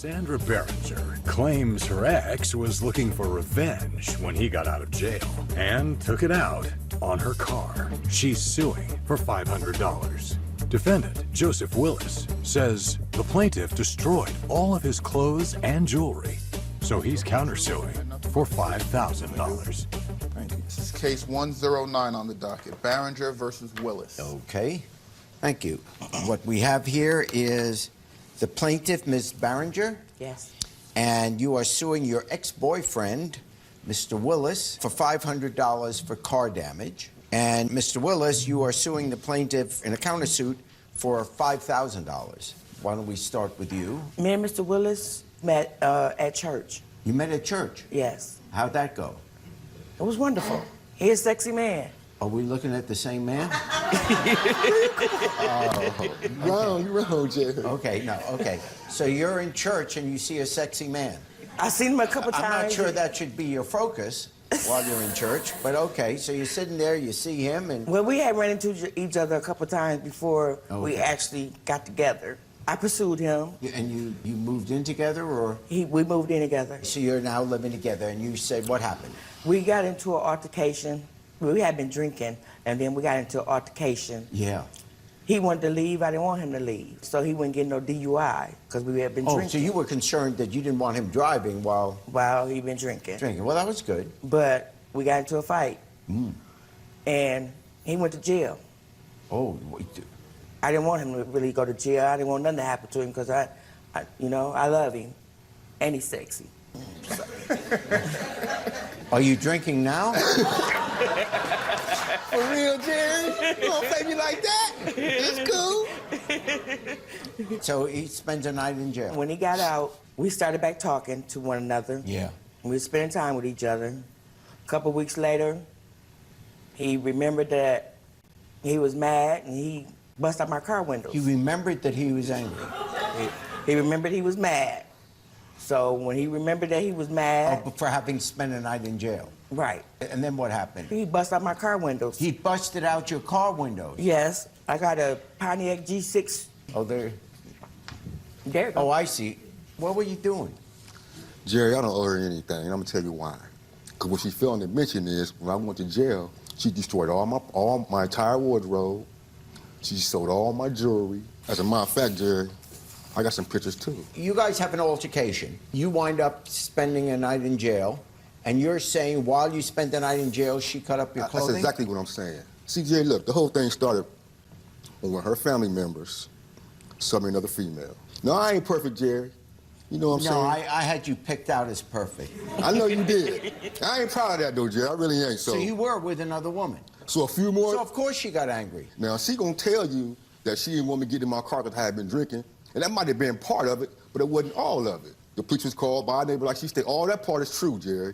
Sandra Behringer claims her ex was looking for revenge when he got out of jail and took it out on her car. She's suing for $500. Defendant Joesph Willis says the plaintiff destroyed all of his clothes and jewelry, so he's countersuing for $5,000. This is case 109 on the docket, Behringer versus Willis. Okay, thank you. What we have here is the plaintiff, Ms. Behringer. Yes. And you are suing your ex-boyfriend, Mr. Willis, for $500 for car damage. And Mr. Willis, you are suing the plaintiff in a countersuit for $5,000. Why don't we start with you? Me and Mr. Willis met at church. You met at church? Yes. How'd that go? It was wonderful. He's a sexy man. Are we looking at the same man? You're wrong, Jerry. Okay, no, okay. So you're in church and you see a sexy man. I've seen him a couple times. I'm not sure that should be your focus while you're in church, but okay. So you're sitting there, you see him, and... Well, we had run into each other a couple times before we actually got together. I pursued him. And you moved in together, or...? We moved in together. So you're now living together, and you said, what happened? We got into an altercation. We had been drinking, and then we got into an altercation. Yeah. He wanted to leave. I didn't want him to leave. So he wouldn't get no DUI, because we had been drinking. Oh, so you were concerned that you didn't want him driving while he been drinking. Well, that was good. But we got into a fight. And he went to jail. Oh. I didn't want him to really go to jail. I didn't want nothing to happen to him because I love him. And he's sexy. Are you drinking now? For real, Jerry? You don't play me like that? It's cool. So he spends a night in jail. When he got out, we started back talking to one another. Yeah. We were spending time with each other. A couple weeks later, he remembered that he was mad and he busted out my car windows. He remembered that he was angry. He remembered he was mad. So when he remembered that he was mad... Oh, for having spent a night in jail. Right. And then what happened? He busted out my car windows. He busted out your car windows? Yes. I got a Pontiac G6. Oh, there... There you go. Oh, I see. What were you doing? Jerry, I don't owe her anything, and I'm gonna tell you why. Because what she failed to mention is, when I went to jail, she destroyed all my entire wardrobe. She sold all my jewelry. As a matter of fact, Jerry, I got some pictures too. You guys have an altercation. You wind up spending a night in jail, and you're saying while you spent the night in jail, she cut up your clothing? That's exactly what I'm saying. See, Jerry, look, the whole thing started when one of her family members saw me another female. No, I ain't perfect, Jerry. You know what I'm saying? No, I had you picked out as perfect. I know you did. I ain't proud of that, though, Jerry. I really ain't. So you were with another woman? So a few more... So of course she got angry. Now, she gonna tell you that she didn't want me to get in my car because I had been drinking, and that might have been part of it, but it wasn't all of it. The police was called by a neighbor like she said. All that part is true, Jerry.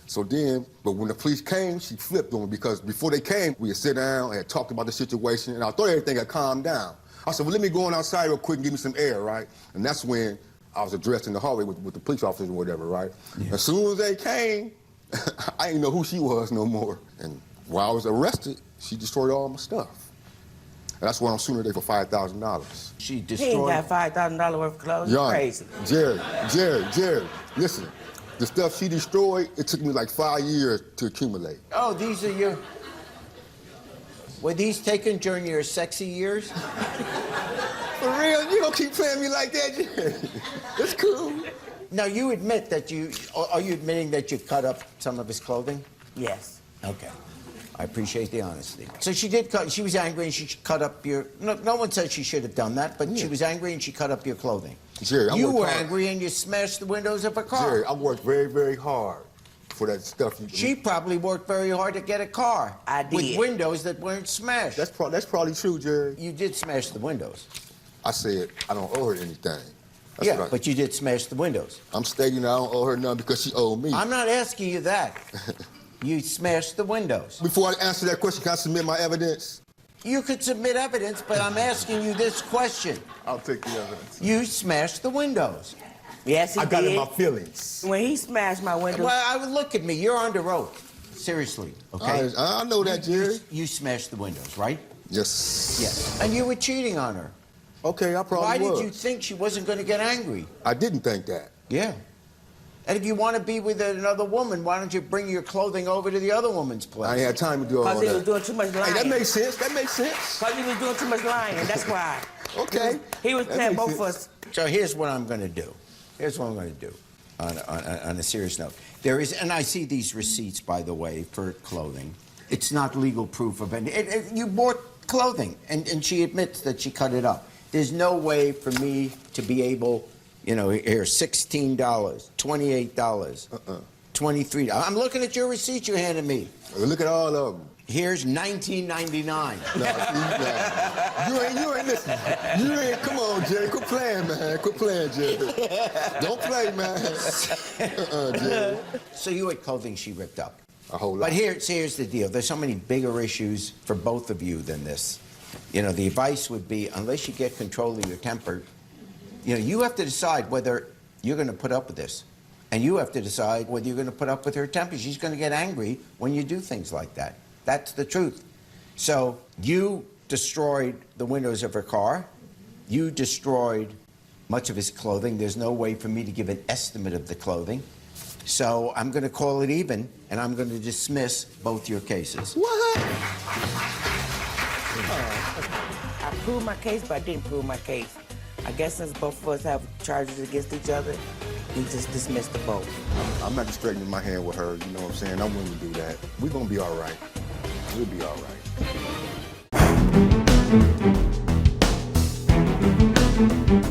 So then, but when the police came, she flipped on me because before they came, we had sit down and had talked about the situation, and I thought everything had calmed down. I said, well, let me go on outside real quick and give me some air, right? And that's when I was addressed in the hallway with the police officers or whatever, right? Yeah. As soon as they came, I didn't know who she was no more. And while I was arrested, she destroyed all my stuff. And that's why I'm suing her today for $5,000. She destroyed... He ain't got $5,000 worth of clothes. Young, Crazy. Jerry, listen. The stuff she destroyed, it took me like 5 years to accumulate. Oh, these are your... Were these taken during your sexy years? For real? You don't keep playing me like that, Jerry. It's cool. Now, you admit that you... Are you admitting that you cut up some of his clothing? Yes. Okay. I appreciate the honesty. So she did cut... She was angry and she cut up your... No one said she should have done that, but she was angry and she cut up your clothing. Jerry, you were angry and you smashed the windows of her car. Jerry, I worked very, very hard for that stuff. She probably worked very hard to get a car. I did. With windows that weren't smashed. That's probably true, Jerry. You did smash the windows. I said I don't owe her anything. But you did smash the windows. I'm stating I don't owe her nothing because she owed me. I'm not asking you that. You smashed the windows. Before I answer that question, can I submit my evidence? You could submit evidence, but I'm asking you this question. I'll take the evidence. You smashed the windows. Yes, he did. I got in my feelings. When he smashed my windows... Well, look at me. You're under oath. Seriously, okay? I know that, Jerry. You smashed the windows, right? Yes. Yes. And you were cheating on her. Okay, I probably Why was. did you think she wasn't going to get angry? I didn't think that. Yeah. And if you want to be with another woman, why don't you bring your clothing over to the other woman's place? I ain't had time to do all Because that. he was doing too much lying. Hey, that makes sense. That makes sense. Because he was doing too much lying, that's why. Okay. He was That playing makes both of sense. us. So here's what I'm going to do. Here's what I'm going to do on a serious note. There is, and I see these receipts, by the way, for clothing. It's not legal proof of any. You bought clothing, and she admits that she cut it up. There's no way for me to be able, here, $16, $28, $23. I'm looking at your receipt you handed me. Look at all of them. Here's $19.99. Nah, you ain't listening. You ain't. Come on, Jerry. Quit playing, man. Quit playing, Jerry. Don't play, man. Jerry. So you had clothing she ripped up. A whole lot. But here's the deal. There's so many bigger issues for both of you than this. The advice would be, unless you get control of your temper, you have to decide whether you're going to put up with this. And you have to decide whether you're going to put up with her temper. She's going to get angry when you do things like that. That's the truth. So you destroyed the windows of her car. You destroyed much of his clothing. There's no way for me to give an estimate of the clothing. So I'm going to call it even, and I'm going to dismiss both your cases. What? I proved my case, but I didn't prove my case. I guess since both of us have charges against each other, we just dismissed the both. I'm not just straightening my hand with her. You know what I'm saying? I'm willing to do that. We're gonna be all right. We'll be all right.